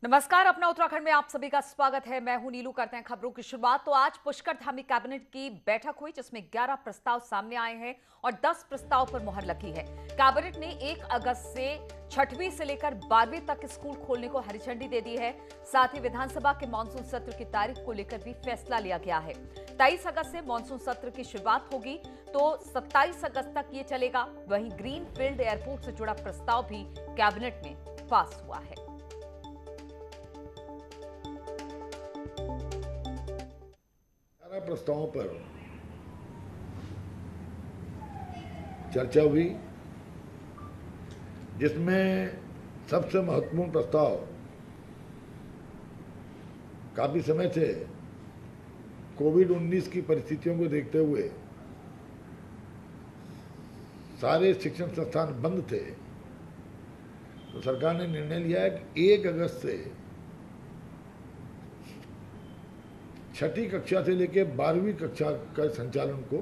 नमस्कार, अपना उत्तराखंड में आप सभी का स्वागत है। मैं हूं नीलू। करते हैं खबरों की शुरुआत। तो आज पुष्कर धामी कैबिनेट की बैठक हुई जिसमें 11 प्रस्ताव सामने आए हैं और 10 प्रस्ताव पर मुहर लगी है। कैबिनेट ने 1 अगस्त से 6वीं से लेकर 12वीं तक स्कूल खोलने को हरी झंडी दे दी है। साथ ही विधानसभा के मानसून सत्र की तारीख को लेकर भी फैसला लिया गया है। 23 अगस्त से मानसून सत्र की शुरुआत होगी तो 27 अगस्त तक ये चलेगा। वहीं ग्रीन फील्ड एयरपोर्ट से जुड़ा प्रस्ताव भी कैबिनेट में पास हुआ है। प्रस्तावों पर चर्चा हुई, जिसमें सबसे महत्वपूर्ण प्रस्ताव काफी समय से कोविड-19 की परिस्थितियों को देखते हुए सारे शिक्षण संस्थान बंद थे, तो सरकार ने निर्णय लिया है कि 1 अगस्त से 6ठी कक्षा से लेकर 12वीं कक्षा का संचालन को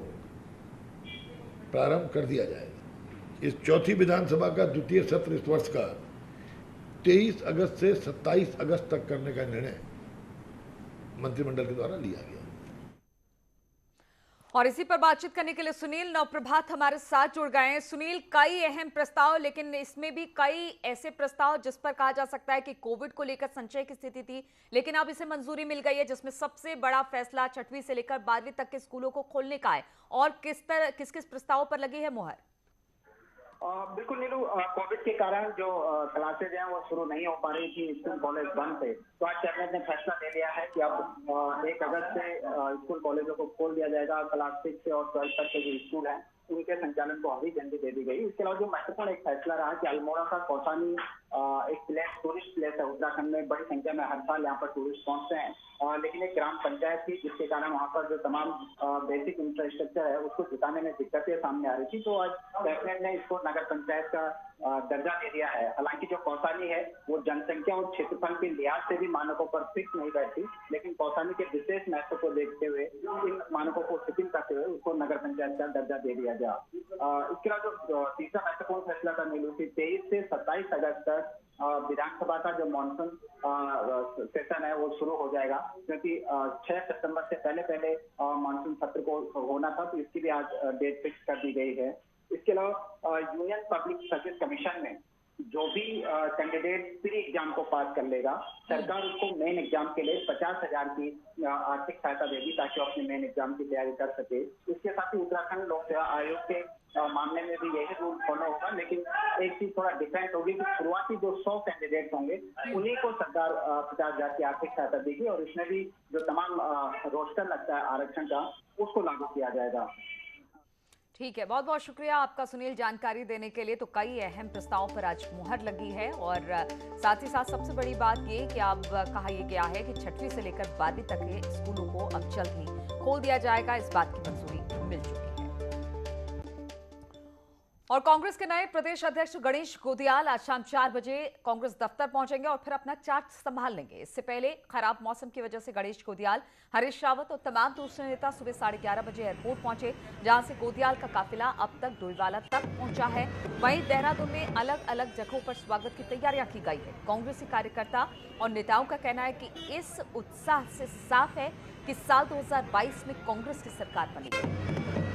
प्रारंभ कर दिया जाएगा। इस चौथी विधानसभा का द्वितीय सत्र इस वर्ष का 23 अगस्त से 27 अगस्त तक करने का निर्णय मंत्रिमंडल के द्वारा लिया गया। और इसी पर बातचीत करने के लिए सुनील नवप्रभात हमारे साथ जुड़ गए हैं। सुनील, कई अहम प्रस्ताव, लेकिन इसमें भी कई ऐसे प्रस्ताव जिस पर कहा जा सकता है कि कोविड को लेकर संशय की स्थिति थी, लेकिन अब इसे मंजूरी मिल गई है, जिसमें सबसे बड़ा फैसला 6वीं से लेकर 12वीं तक के स्कूलों को खोलने का है। और किस किस प्रस्तावों पर लगी है मुहर? बिल्कुल नीलू, कोविड के कारण जो क्लासेज हैं वो शुरू नहीं हो पा रही थी, स्कूल कॉलेज बंद थे, तो आज कैबिनेट ने फैसला ले लिया है कि अब 1 अगस्त से स्कूल कॉलेजों को खोल दिया जाएगा। क्लास 6 से और 12 तक के जो स्कूल हैं उनके संचालन को हरी झंडी दे दी गई। इसके अलावा जो महत्वपूर्ण एक फैसला रहा कि अल्मोड़ा का कौसानी एक प्लेस, टूरिस्ट प्लेस है उत्तराखंड में, बड़ी संख्या में हर साल यहाँ पर टूरिस्ट पहुंचते हैं, लेकिन एक ग्राम पंचायत थी जिसके कारण वहाँ पर जो तमाम बेसिक इंफ्रास्ट्रक्चर है उसको जुटाने में दिक्कतें सामने आ रही थी। तो आज कैबिनेट ने इसको नगर पंचायत का दर्जा दे दिया है। हालांकि जो कौसानी है वो जनसंख्या और क्षेत्रफल के लिहाज से भी मानकों पर फिक्स नहीं बैठती, लेकिन कौसानी के विशेष महत्व को देखते हुए इन मानकों को शिथिल करते हुए उसको नगर पंचायत का दर्जा दे दिया गया। इसके अलावा जो तीसरा महत्वपूर्ण फैसला था नीलू की 23 से 27 अगस्त तक विधानसभा का जो मानसून सेशन है वो शुरू हो जाएगा, क्योंकि 6 सितंबर से पहले मानसून सत्र को होना था, तो इसकी भी आज डेट फिक्स कर दी गई है। इसके अलावा यूनियन पब्लिक सर्विस कमीशन में जो भी कैंडिडेट प्री एग्जाम को पास कर लेगा, सरकार उसको मेन एग्जाम के लिए 50,000 की आर्थिक सहायता देगी ताकि वो अपने मेन एग्जाम की तैयारी कर सके। इसके साथ ही उत्तराखंड लोक सेवा आयोग के मामले में भी यही रूल फॉलो होगा, लेकिन एक चीज थोड़ा डिफरेंट होगी कि शुरुआती जो 100 कैंडिडेट होंगे उन्हीं को सरकार 50,000 की आर्थिक सहायता देगी, और इसमें भी जो तमाम रोस्टर लगता है आरक्षण का उसको लागू किया जाएगा। ठीक है, बहुत बहुत शुक्रिया आपका सुनील जानकारी देने के लिए। तो कई अहम प्रस्तावों पर आज मुहर लगी है और साथ ही साथ सबसे बड़ी बात ये कि अब कहा यह गया है कि 6वीं से लेकर 12वीं तक के स्कूलों को अब जल्द ही खोल दिया जाएगा। इस बात की मंजूरी मिल चुकी है। और कांग्रेस के नए प्रदेश अध्यक्ष गणेश गोदियाल आज शाम 4 बजे कांग्रेस दफ्तर पहुंचेंगे और फिर अपना चार्ज संभाल लेंगे। इससे पहले खराब मौसम की वजह से गणेश गोदियाल, हरीश रावत और तमाम दूसरे नेता सुबह 11:30 बजे एयरपोर्ट पहुंचे, जहां से गोदियाल का काफिला अब तक डोईवाला तक पहुंचा है। वहीं देहरादून में अलग अलग जगहों पर स्वागत की तैयारियां की गई है। कांग्रेसी कार्यकर्ता और नेताओं का कहना है कि इस उत्साह से साफ है कि साल 2022 में कांग्रेस की सरकार बनेगी।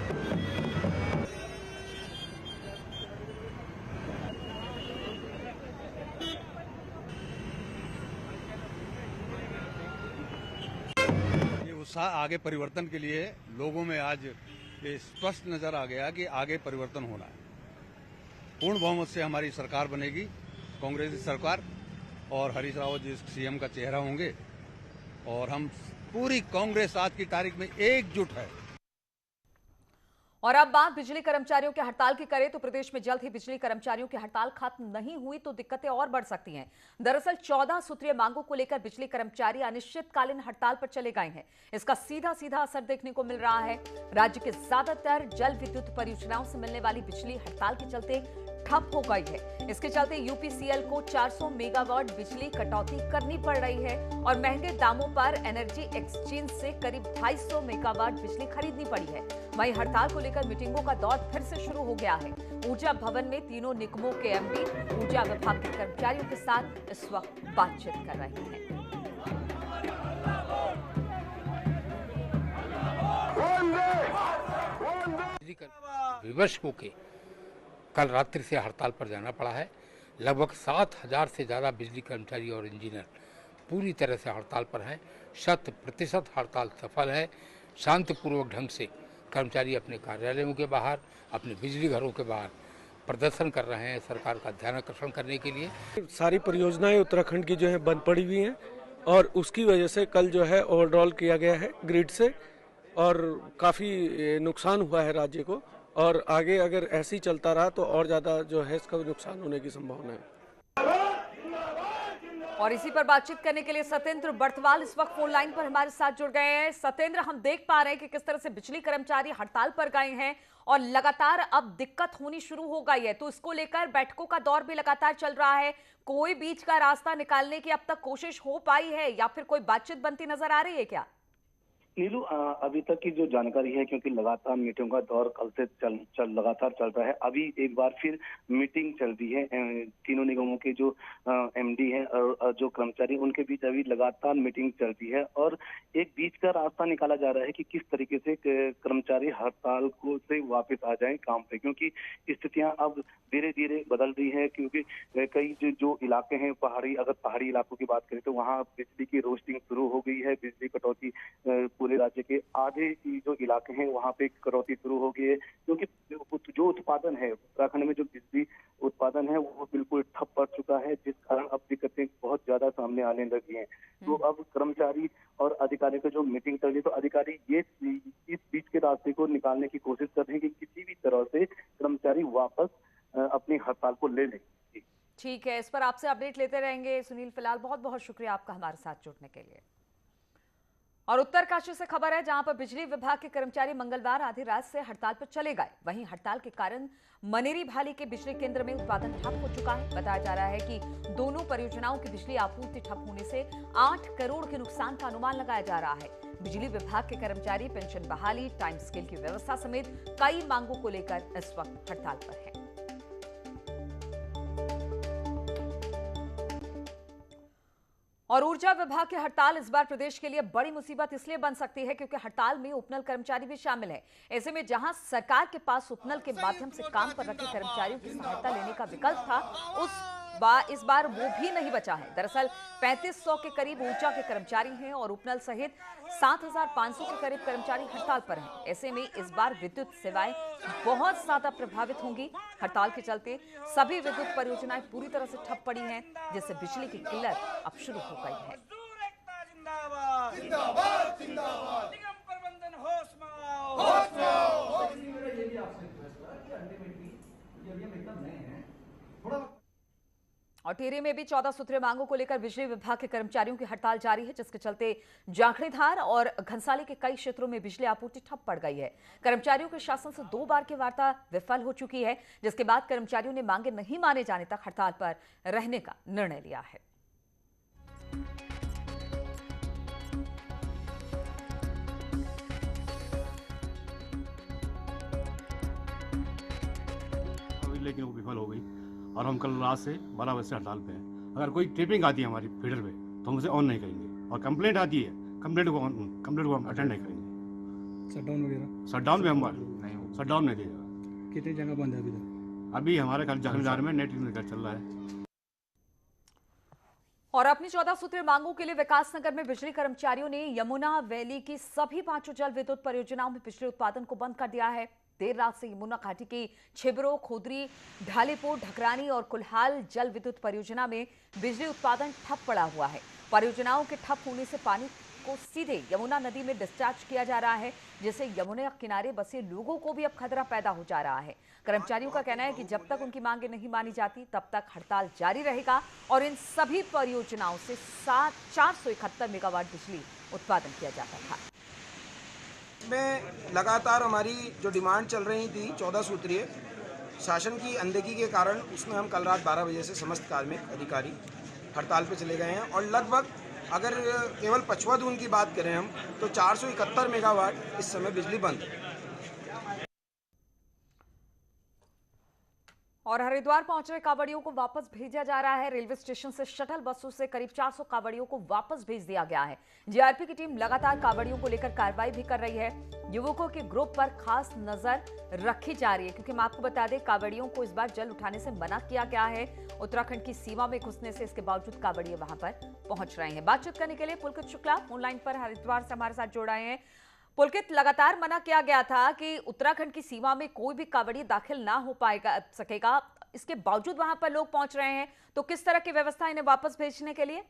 उत्साह आगे परिवर्तन के लिए लोगों में आज ये स्पष्ट नजर आ गया कि आगे परिवर्तन होना है। पूर्ण बहुमत से हमारी सरकार बनेगी, कांग्रेस सरकार, और हरीश रावत जी सीएम का चेहरा होंगे, और हम पूरी कांग्रेस आज की तारीख में एकजुट है। और अब बात बिजली कर्मचारियों की हड़ताल की करें तो प्रदेश में जल्द ही बिजली कर्मचारियों की हड़ताल खत्म नहीं हुई तो दिक्कतें और बढ़ सकती हैं। दरअसल 14 सूत्रीय मांगों को लेकर बिजली कर्मचारी अनिश्चितकालीन हड़ताल पर चले गए हैं। इसका सीधा सीधा असर देखने को मिल रहा है। राज्य के ज्यादातर जल विद्युत परियोजनाओं से मिलने वाली बिजली हड़ताल के चलते ठप हो गई है। इसके चलते यूपीसीएल को 400 मेगावाट बिजली कटौती करनी पड़ रही है और महंगे दामों पर एनर्जी एक्सचेंज से करीब 250 मेगावाट बिजली खरीदनी पड़ी है। वहीं हड़ताल को लेकर मीटिंगों का दौर फिर से शुरू हो गया है। ऊर्जा भवन में तीनों निगमों के एमडी ऊर्जा विभाग के कर्मचारियों के साथ इस वक्त बातचीत कर रहे हैं। विवश होके कल रात्रि से हड़ताल पर जाना पड़ा है। लगभग 7,000 से ज़्यादा बिजली कर्मचारी और इंजीनियर पूरी तरह से हड़ताल पर हैं। 100% हड़ताल सफल है। शांतिपूर्वक ढंग से कर्मचारी अपने कार्यालयों के बाहर, अपने बिजली घरों के बाहर प्रदर्शन कर रहे हैं सरकार का ध्यान आकर्षण करने के लिए। सारी परियोजनाएं उत्तराखंड की जो है बंद पड़ी हुई हैं और उसकी वजह से कल जो है ओवरड्रॉल किया गया है ग्रिड से और काफ़ी नुकसान हुआ है राज्य को, और आगे अगर ऐसे ही चलता रहा तो और ज़्यादा जो है इसका नुकसान होने की संभावना है। और इसी पर बातचीत करने के लिए सत्येंद्र बर्थवाल इस वक्त फोन लाइन पर हमारे साथ जुड़ गए हैं। सत्येंद्र, हम देख पा रहे हैं कि किस तरह से बिजली कर्मचारी हड़ताल पर गए हैं और लगातार अब दिक्कत होनी शुरू हो गई है, तो इसको लेकर बैठकों का दौर भी लगातार चल रहा है। कोई बीच का रास्ता निकालने की अब तक कोशिश हो पाई है या फिर कोई बातचीत बनती नजर आ रही है क्या? नीलू, अभी तक की जो जानकारी है, क्योंकि लगातार मीटिंग का दौर कल से लगातार चल रहा है। अभी एक बार फिर मीटिंग चल रही है तीनों निगमों के जो एमडी हैं और जो कर्मचारी, उनके बीच अभी लगातार मीटिंग चल रही है और एक बीच का रास्ता निकाला जा रहा है कि किस तरीके से कर्मचारी हड़ताल को से वापस आ जाएं काम पे, क्योंकि स्थितियां अब धीरे धीरे बदल रही है। क्योंकि कई जो इलाके हैं अगर पहाड़ी इलाकों की बात करें तो वहाँ बिजली की रोस्टिंग शुरू हो गई है। बिजली कटौती पूरे राज्य के आधे जो इलाके हैं वहाँ पे कटौती शुरू हो गई है, क्योंकि जो उत्पादन है उत्तराखंड में, जो बिजली उत्पादन है वो बिल्कुल ठप पड़ चुका है, जिस कारण अब दिक्कतें बहुत ज्यादा सामने आने लगी हैं। तो अब कर्मचारी और अधिकारी को जो मीटिंग चल रही है, तो अधिकारी ये इस बीच के रास्ते को निकालने की कोशिश कर रहे हैं कि किसी भी तरह से कर्मचारी वापस अपनी हड़ताल को ले लें। ठीक है, इस पर आपसे अपडेट लेते रहेंगे। सुनील, फिलहाल बहुत बहुत शुक्रिया आपका हमारे साथ जुड़ने के लिए। और उत्तरकाशी से खबर है, जहां पर बिजली विभाग के कर्मचारी मंगलवार आधी रात से हड़ताल पर चले गए। वहीं हड़ताल के कारण मनेरी भाली के बिजली केंद्र में उत्पादन ठप हो चुका है। बताया जा रहा है कि दोनों परियोजनाओं की बिजली आपूर्ति ठप होने से 8 करोड़ के नुकसान का अनुमान लगाया जा रहा है। बिजली विभाग के कर्मचारी पेंशन बहाली, टाइम स्केल की व्यवस्था समेत कई मांगों को लेकर इस वक्त हड़ताल पर है। और ऊर्जा विभाग की हड़ताल इस बार प्रदेश के लिए बड़ी मुसीबत इसलिए बन सकती है क्योंकि हड़ताल में उपनल कर्मचारी भी शामिल है। ऐसे में जहां सरकार के पास उपनल के माध्यम से काम पर रखे कर्मचारियों की सहायता लेने का विकल्प था, इस बार वो भी नहीं बचा है। दरअसल 3500 के करीब ऊर्जा के कर्मचारी हैं और उपनल सहित 7500 के करीब कर्मचारी हड़ताल पर हैं। ऐसे में इस बार विद्युत सेवाएं बहुत ज्यादा प्रभावित होंगी। हड़ताल के चलते सभी विद्युत परियोजनाएं पूरी तरह से ठप पड़ी हैं, जिससे बिजली की किल्लत अब शुरू हो गई है। और टिहरी में भी 14 सूत्रीय मांगों को लेकर बिजली विभाग के कर्मचारियों की हड़ताल जारी है, जिसके चलते जाखड़ीधार और घनसाली के कई क्षेत्रों में बिजली आपूर्ति ठप पड़ गई है। कर्मचारियों के शासन से 2 बार की वार्ता विफल हो चुकी है, जिसके बाद कर्मचारियों ने मांगे नहीं माने जाने तक हड़ताल पर रहने का निर्णय लिया है। लेकिन वो विफल हो गई और हम कल रात से 12 बजे से हड़ताल पे हैं। अगर कोई ट्रिपिंग आती है हमारी फीडर पे तो हम उसे ऑन नहीं करेंगे, और कंप्लेंट आती है कंप्लेंट को हम अटेंड नहीं करेंगे। शटडाउन में हम शटडाउन नहीं देगा। कितनी जगह बंद है अभी हमारे कल जाखड़ीदार में नेट चल रहा है। और अपनी 14 सूत्रीय मांगों के लिए विकासनगर में बिजली कर्मचारियों ने यमुना वैली की सभी 5 जल विद्युत परियोजनाओं में बिजली उत्पादन को बंद कर दिया है। देर रात से यमुना घाटी की छिबरो, खोदरी, ढालीपुर, ढकरानी और कुल्हाल जल विद्युत परियोजना में बिजली उत्पादन ठप पड़ा हुआ है। परियोजनाओं के ठप होने से पानी को सीधे यमुना नदी में डिस्चार्ज किया जा रहा है, जिससे यमुना किनारे बसे लोगों को भी अब खतरा पैदा हो जा रहा है। कर्मचारियों का कहना है कि जब तक उनकी मांगे नहीं मानी जाती तब तक हड़ताल जारी रहेगा और इन सभी परियोजनाओं से 471 मेगावाट बिजली उत्पादन किया जाता था। में लगातार हमारी जो डिमांड चल रही थी 14 सूत्रीय, शासन की अनदेखी के कारण उसमें हम कल रात 12 बजे से समस्त कार्मिक अधिकारी हड़ताल पे चले गए हैं और लगभग अगर केवल पछुआ दून की बात करें हम तो 471 मेगावाट इस समय बिजली बंद है। और हरिद्वार पहुंच रहे कांवड़ियों को वापस भेजा जा रहा है। रेलवे स्टेशन से शटल बसों से करीब 400 कांवड़ियों को वापस भेज दिया गया है। जीआरपी की टीम लगातार कांवड़ियों को लेकर कार्रवाई भी कर रही है। युवकों के ग्रुप पर खास नजर रखी जा रही है, क्योंकि हम आपको बता दें कांवड़ियों को इस बार जल उठाने से मना किया गया है। उत्तराखंड की सीमा में घुसने से इसके बावजूद कांवड़िए वहां पर पहुंच रहे हैं। बातचीत करने के लिए पुलकित शुक्ला ऑनलाइन पर हरिद्वार से हमारे साथ जुड़ रहे हैं। पुलकित, लगातार मना किया गया था कि उत्तराखंड की सीमा में कोई भी कांवड़िया दाखिल ना हो सकेगा, इसके बावजूद वहां पर लोग पहुंच रहे हैं, तो किस तरह की व्यवस्था इन्हें वापस भेजने के लिए?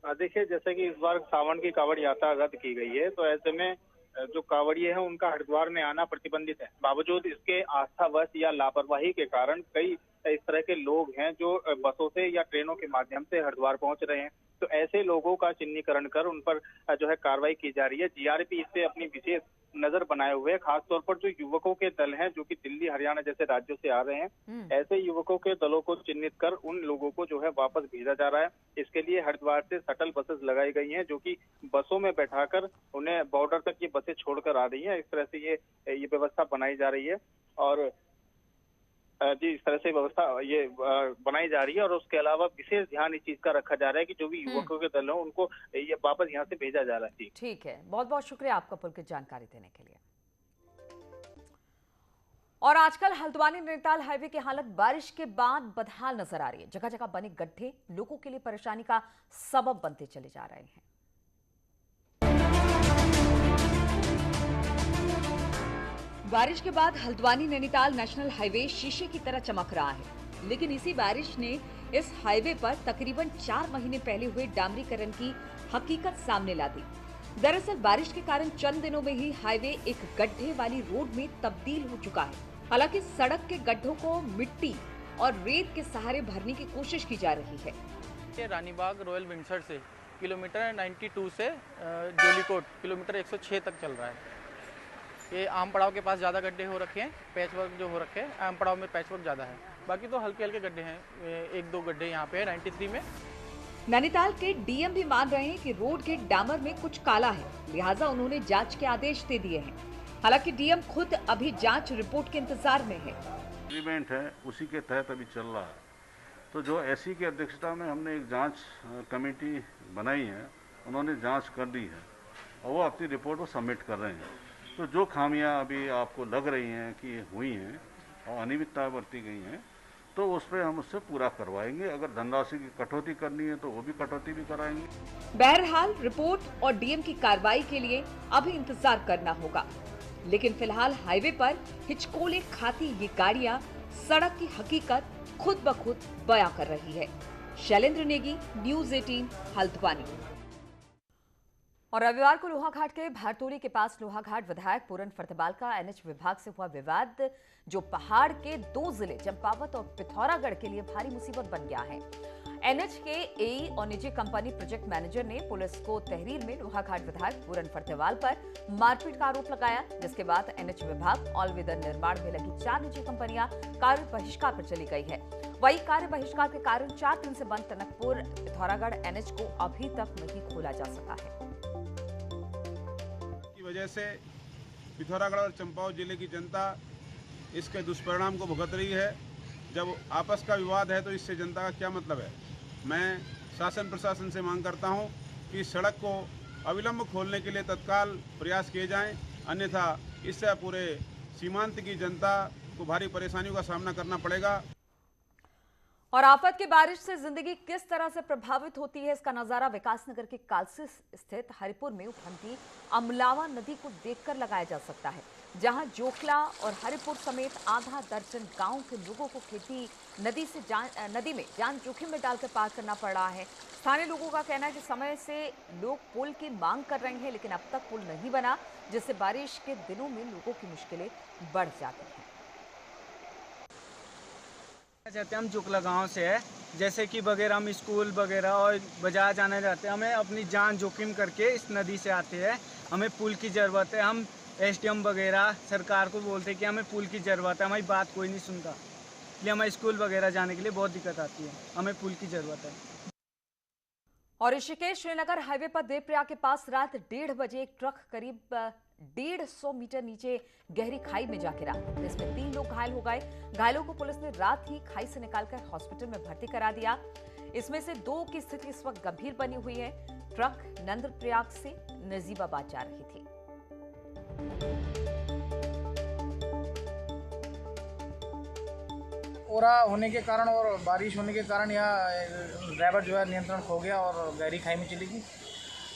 देखिए, जैसे कि इस बार सावन की कांवड़ यात्रा रद्द की गई है, तो ऐसे में जो कांवड़िए हैं उनका हरिद्वार में आना प्रतिबंधित है। बावजूद इसके आस्थावश या लापरवाही के कारण कई इस तरह के लोग हैं जो बसों से या ट्रेनों के माध्यम से हरिद्वार पहुंच रहे हैं। तो ऐसे लोगों का चिन्हीकरण कर उन पर जो है कार्रवाई की जा रही है। जीआरपी इस पे अपनी विशेष नजर बनाए हुए, खासतौर पर जो युवकों के दल हैं जो कि दिल्ली हरियाणा जैसे राज्यों से आ रहे हैं, ऐसे युवकों के दलों को चिन्हित कर उन लोगों को जो है वापस भेजा जा रहा है। इसके लिए हरिद्वार से शटल बसेस लगाई गई हैं, जो कि बसों में बैठाकर उन्हें बॉर्डर तक ये बसें छोड़कर आ रही हैं। इस तरह से ये व्यवस्था बनाई जा रही है और जी इस तरह से व्यवस्था ये बनाई जा रही है। और उसके अलावा विशेष ध्यान इस चीज का रखा जा रहा है कि जो भी युवकों के दल हो उनको ये वापस यहाँ से भेजा जा रहा है। ठीक है, बहुत बहुत शुक्रिया आपका पुलकित जानकारी देने के लिए। और आजकल हल्द्वानी नैनीताल हाईवे की हालत बारिश के बाद बदहाल नजर आ रही है। जगह जगह बने गड्ढे लोगों के लिए परेशानी का सबब बनते चले जा रहे हैं। बारिश के बाद हल्द्वानी नैनीताल नेशनल हाईवे शीशे की तरह चमक रहा है, लेकिन इसी बारिश ने इस हाईवे पर तकरीबन 4 महीने पहले हुए डामरीकरण की हकीकत सामने ला दी। दरअसल बारिश के कारण चंद दिनों में ही हाईवे एक गड्ढे वाली रोड में तब्दील हो चुका है। हालांकि सड़क के गड्ढों को मिट्टी और रेत के सहारे भरने की कोशिश की जा रही है। रानीबाग रॉयल विंडसर से किलोमीटर 92 से जोलीकोट किलोमीटर 106 तक चल रहा है। ये आम पड़ाव के पास ज़्यादा गड्ढे हो रखे हैं, पैच वर्क जो हो रखे हैं, आम पड़ाव में पैच वर्क ज़्यादा है, बाकी तो हल्के हल्के गड्ढे हैं। 1-2 गड्ढे यहाँ पे है 93 में। नैनीताल के डीएम भी मान रहे हैं कि रोड के डामर में कुछ काला है, लिहाजा उन्होंने जांच के आदेश दे दिए हैं। हालांकि डीएम खुद अभी जांच रिपोर्ट के इंतजार में है। एग्रीमेंट है उसी के तहत अभी चल रहा है। तो जो एससी की अध्यक्षता में हमने एक जांच कमेटी बनाई है, उन्होंने जांच कर दी है और वो अपनी रिपोर्ट को सबमिट कर रहे हैं। तो जो खामियां अभी आपको लग रही हैं कि हुई हैं और अनियमितता बरती गई हैं, तो उस पर हम उससे पूरा करवाएंगे। अगर धनराशि की कटौती करनी है तो वो भी कटौती भी कराएंगे। बहरहाल रिपोर्ट और डीएम की कार्रवाई के लिए अभी इंतजार करना होगा, लेकिन फिलहाल हाईवे पर हिचकोले खाती ये गाड़ियां सड़क की हकीकत खुद ब खुद बयां कर रही है। शैलेंद्र नेगी, न्यूज़ 18 हल्द्वानी। और रविवार को लोहाघाट के भारतोली के पास लोहाघाट विधायक पूरन फर्तेवाल का एनएच विभाग से हुआ विवाद, जो पहाड़ के 2 जिले चंपावत और पिथौरागढ़ के लिए भारी मुसीबत बन गया है। एनएच के एई और निजी कंपनी प्रोजेक्ट मैनेजर ने पुलिस को तहरीर में लोहाघाट विधायक पूरन फर्तेवाल पर मारपीट का आरोप लगाया, जिसके बाद एनएच विभाग ऑल वेदर निर्माण में लगी 4 निजी कंपनियां कार्य बहिष्कार पर चली गई है। वही कार्य बहिष्कार के कारण 4 दिन से बंद टनकपुर पिथौरागढ़ एनएच को अभी तक नहीं खोला जा सका है। की वजह से पिथौरागढ़ और चंपावत जिले की जनता इसके दुष्परिणाम को भुगत रही है। जब आपस का विवाद है तो इससे जनता का क्या मतलब है। मैं शासन प्रशासन से मांग करता हूं कि सड़क को अविलंब खोलने के लिए तत्काल प्रयास किए जाएं, अन्यथा इससे पूरे सीमांत की जनता को भारी परेशानियों का सामना करना पड़ेगा। और आफत की बारिश से जिंदगी किस तरह से प्रभावित होती है, इसका नजारा विकासनगर के कालसी स्थित हरिपुर में उफनती अमलावा नदी को देखकर लगाया जा सकता है, जहां जोखला और हरिपुर समेत आधा दर्जन गांव के लोगों को खेती नदी में जान जोखिम में डालकर पार करना पड़ रहा है। स्थानीय लोगों का कहना है कि समय से लोग पुल की मांग कर रहे हैं, लेकिन अब तक पुल नहीं बना, जिससे बारिश के दिनों में लोगों की मुश्किलें बढ़ जाती हैं। चाहते हम जोखला गांव से है, जैसे कि वगैरह हम स्कूल वगैरह और बाजार जाने जाते हैं, हमें अपनी जान जोखिम करके इस नदी से आते हैं। हमें पुल की ज़रूरत है। हम SDM वगैरह सरकार को बोलते कि हमें पुल की ज़रूरत है, हमारी बात कोई नहीं सुनता, इसलिए हमें स्कूल वगैरह जाने के लिए बहुत दिक्कत आती है, हमें पुल की ज़रूरत है। और ऋषिकेश श्रीनगर हाईवे पर देवप्रयाग के पास रात 1:30 बजे एक ट्रक करीब 150 मीटर नीचे गहरी खाई में जा गिरा, जिसमें 3 लोग घायल हो गए। घायलों को पुलिस ने रात ही खाई से निकालकर हॉस्पिटल में भर्ती करा दिया। इसमें से 2 की स्थिति इस वक्त गंभीर बनी हुई है। ट्रक नंदप्रयाग से नजीबाबाद जा रही थी। ओरा होने के कारण और बारिश होने के कारण यह ड्राइवर जो है नियंत्रण खो गया और गहरी खाई में चली गई।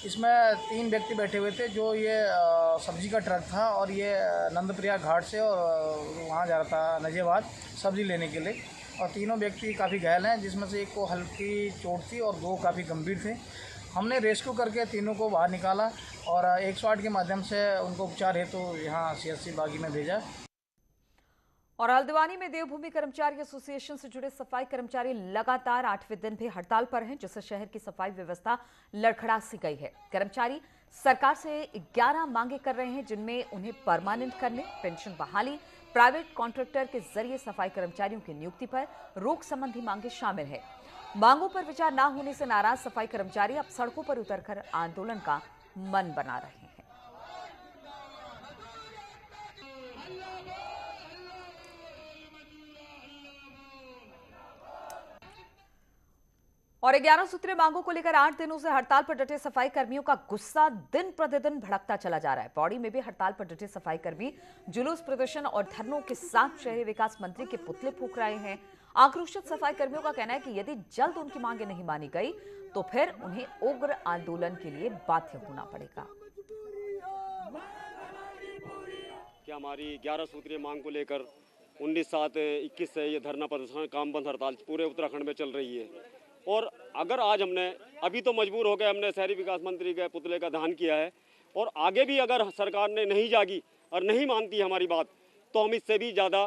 इसमें 3 व्यक्ति बैठे हुए थे, जो ये सब्जी का ट्रक था और ये नंदप्रयाग घाट से और वहाँ जा रहा था नजीबाबाद सब्जी लेने के लिए, और तीनों व्यक्ति काफ़ी घायल हैं, जिसमें से एक को हल्की चोट थी और 2 काफ़ी गंभीर थे। हमने रेस्क्यू करके तीनों को बाहर निकाला और 108 के माध्यम से उनको उपचार हेतु यहाँ CHC बागी में भेजा। और हल्द्वानी में देवभूमि कर्मचारी एसोसिएशन से जुड़े सफाई कर्मचारी लगातार 8वें दिन भी हड़ताल पर हैं, जिससे शहर की सफाई व्यवस्था लड़खड़ा सी गई है। कर्मचारी सरकार से 11 मांगे कर रहे हैं, जिनमें उन्हें परमानेंट करने, पेंशन बहाली, प्राइवेट कॉन्ट्रैक्टर के जरिए सफाई कर्मचारियों की नियुक्ति पर रोक संबंधी मांगे शामिल है। मांगों पर विचार न होने से नाराज सफाई कर्मचारी अब सड़कों पर उतरकर आंदोलन का मन बना रहे हैं। और 11 सूत्रीय मांगों को लेकर 8 दिनों से हड़ताल पर डटे सफाई कर्मियों का गुस्सा दिन प्रतिदिन भड़कता चला जा रहा है। पौड़ी में भी हड़ताल पर डटे सफाई कर्मी जुलूस प्रदर्शन और धरनों के साथ शहरी विकास मंत्री के पुतले फूंक रहे हैं। आक्रोशित सफाई कर्मियों का कहना है कि यदि जल्द उनकी मांगे नहीं मानी गई तो फिर उन्हें उग्र आंदोलन के लिए बाध्य होना पड़ेगा। क्या हमारी 11 सूत्रीय मांग को लेकर 19/7/21 से ये धरना प्रदर्शन काम बंद हड़ताल पूरे उत्तराखंड में चल रही है, और अगर आज हमने अभी तो मजबूर हो गए, हमने शहरी विकास मंत्री के पुतले का दहन किया है, और आगे भी अगर सरकार ने नहीं जागी और नहीं मानती हमारी बात तो हम इससे भी ज़्यादा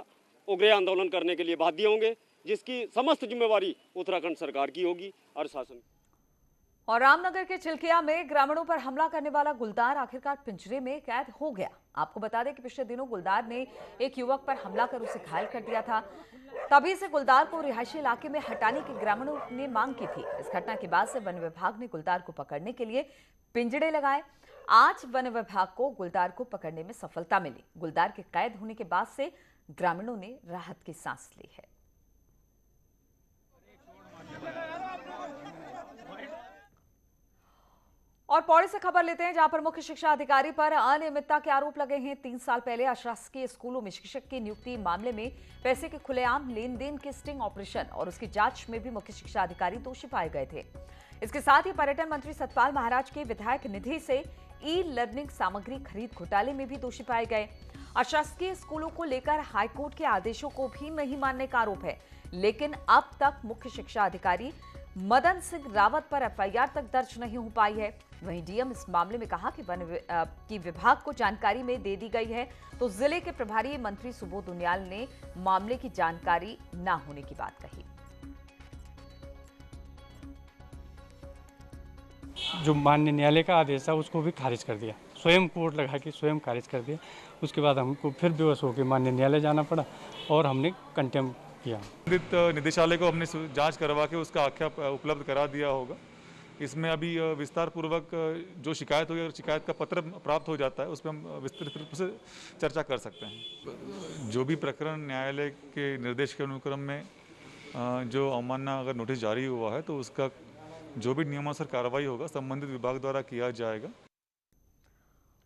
उग्र आंदोलन करने के लिए बाध्य होंगे, जिसकी समस्त जिम्मेवारी उत्तराखंड सरकार की होगी और शासन। और रामनगर के चिल्किया में ग्रामीणों पर हमला करने वाला गुलदार आखिरकार पिंजरे में कैद हो गया। आपको बता दें कि पिछले दिनों गुलदार ने एक युवक पर हमला कर उसे घायल कर दिया था। तभी से गुलदार को रिहायशी इलाके में हटाने की ग्रामीणों ने मांग की थी। इस घटना के बाद से वन विभाग ने गुलदार को पकड़ने के लिए पिंजड़े लगाए। आज वन विभाग को गुलदार को पकड़ने में सफलता मिली। गुलदार के कैद होने के बाद से ग्रामीणों ने राहत की सांस ली है। और पौड़ी से खबर लेते हैं, जहां पर मुख्य शिक्षा अधिकारी पर अनियमितता के आरोप लगे हैं। 3 साल पहले अशासकीय स्कूलों में शिक्षक की नियुक्ति मामले में पैसे के खुलेआम लेन देन के स्टिंग ऑपरेशन और उसकी जांच में भी मुख्य शिक्षा अधिकारी दोषी पाए गए थे। इसके साथ ही पर्यटन मंत्री सतपाल महाराज के विधायक निधि से ई-लर्निंग सामग्री खरीद घोटाले में भी दोषी पाए गए। अशासकीय स्कूलों को लेकर हाईकोर्ट के आदेशों को भी नहीं मानने का आरोप है, लेकिन अब तक मुख्य शिक्षा अधिकारी मदन सिंह रावत पर FIR तक दर्ज नहीं हो पाई है। वहीं डीएम इस मामले में कहा कि विभाग को जानकारी में दे दी गई है, तो जिले के प्रभारी मंत्री सुबोध उनियाल ने मामले की जानकारी न होने की बात कही। जो माननीय न्यायालय का आदेश है उसको भी खारिज कर दिया, स्वयं कोर्ट लगा के स्वयं खारिज कर दिया। उसके बाद हमको फिर बेबस होकर माननीय न्यायालय जाना पड़ा और हमने कंटेम किया। संबंधित निदेशालय को हमने जांच करवा के उसका आख्या उपलब्ध करा दिया होगा। इसमें अभी विस्तार पूर्वक जो शिकायत हुई और शिकायत का पत्र प्राप्त हो जाता है उस पर हम विस्तृत रूप से चर्चा कर सकते हैं। जो भी प्रकरण न्यायालय के निर्देश के अनुक्रम में जो अवमानना अगर नोटिस जारी हुआ है तो उसका जो भी नियमानुसार कार्रवाई होगा संबंधित विभाग द्वारा किया जाएगा।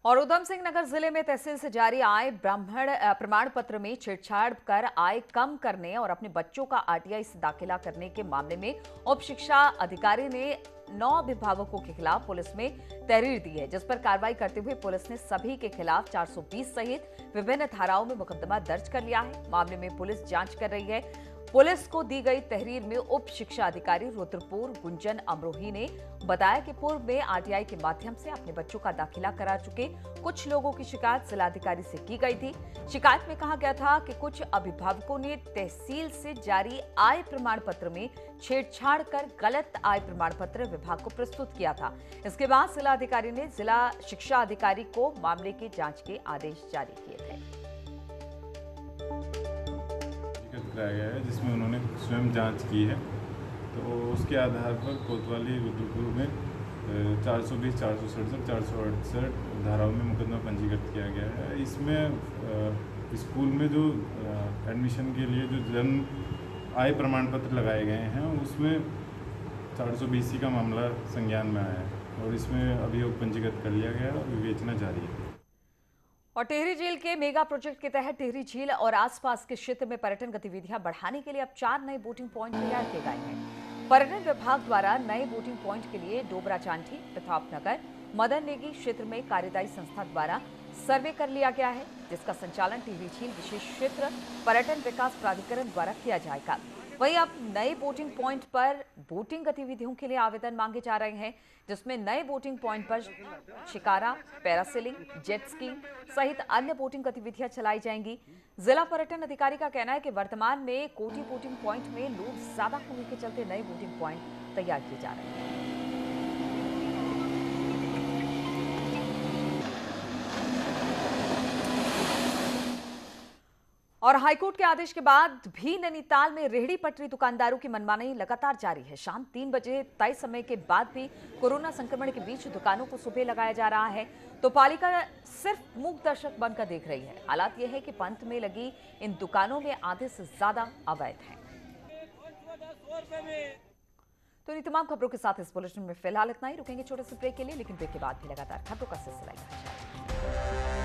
और उधम सिंह नगर जिले में तहसील से जारी आय ब्राह्मण प्रमाण पत्र में छेड़छाड़ कर आय कम करने और अपने बच्चों का RTI से दाखिला करने के मामले में उप शिक्षा अधिकारी ने 9 अभिभावकों के खिलाफ पुलिस में तहरीर दी है, जिस पर कार्रवाई करते हुए पुलिस ने सभी के खिलाफ 420 सहित विभिन्न धाराओं में मुकदमा दर्ज कर लिया है। मामले में पुलिस जांच कर रही है। पुलिस को दी गई तहरीर में उप शिक्षा अधिकारी रुद्रपुर गुंजन अमरोही ने बताया कि पूर्व में आरटीआई के माध्यम से अपने बच्चों का दाखिला करा चुके कुछ लोगों की शिकायत जिलाधिकारी से की गई थी। शिकायत में कहा गया था कि कुछ अभिभावकों ने तहसील से जारी आय प्रमाण पत्र में छेड़छाड़ कर गलत आय प्रमाण पत्र विभाग को प्रस्तुत किया था। इसके बाद जिलाधिकारी ने जिला शिक्षा अधिकारी को मामले की जांच के आदेश जारी किए थे। कराया गया है जिसमें उन्होंने स्वयं जांच की है, तो उसके आधार पर कोतवाली रुद्रपुर में 420, 467, 468 धाराओं में मुकदमा पंजीकृत किया गया है। इसमें स्कूल में जो एडमिशन के लिए जो जन्म आय प्रमाण पत्र लगाए गए हैं उसमें 420 का मामला संज्ञान में आया है और इसमें अभियोग पंजीकृत कर लिया गया है और विवेचना जारी है। और टिहरी झील के मेगा प्रोजेक्ट के तहत टिहरी झील और आसपास के क्षेत्र में पर्यटन गतिविधियां बढ़ाने के लिए अब 4 नए बोटिंग पॉइंट तैयार किए गए हैं। पर्यटन विभाग द्वारा नए बोटिंग पॉइंट के लिए डोबरा चांठी, प्रतापनगर, मदन नेगी क्षेत्र में कार्यदायी संस्था द्वारा सर्वे कर लिया गया है, जिसका संचालन टिहरी झील विशेष क्षेत्र पर्यटन विकास प्राधिकरण द्वारा किया जाएगा। वहीं अब नए बोटिंग पॉइंट पर बोटिंग गतिविधियों के लिए आवेदन मांगे जा रहे हैं, जिसमें नए बोटिंग पॉइंट पर शिकारा, पैरासेलिंग, जेट स्की सहित अन्य बोटिंग गतिविधियां चलाई जाएंगी। जिला पर्यटन अधिकारी का कहना है कि वर्तमान में कोटी बोटिंग पॉइंट में लोड ज्यादा होने के चलते नए बोटिंग पॉइंट तैयार किए जा रहे हैं। और हाईकोर्ट के आदेश के बाद भी नैनीताल में रेहड़ी पटरी दुकानदारों की मनमानी लगातार जारी है। शाम 3 बजे तय समय के बाद भी कोरोना संक्रमण के बीच दुकानों को सुबह लगाया जा रहा है, तो पालिका सिर्फ मूक दर्शक बनकर देख रही है। हालात यह है कि पंथ में लगी इन दुकानों में आधे से ज्यादा अवैध है। तो इन तमाम खबरों के साथ इस बुलेटिन में फिलहाल इतना ही। रुकेंगे छोटे से ब्रेक के लिए, लेकिन ब्रेक के बाद भी लगातार खबरों का सिलसिला जारी है।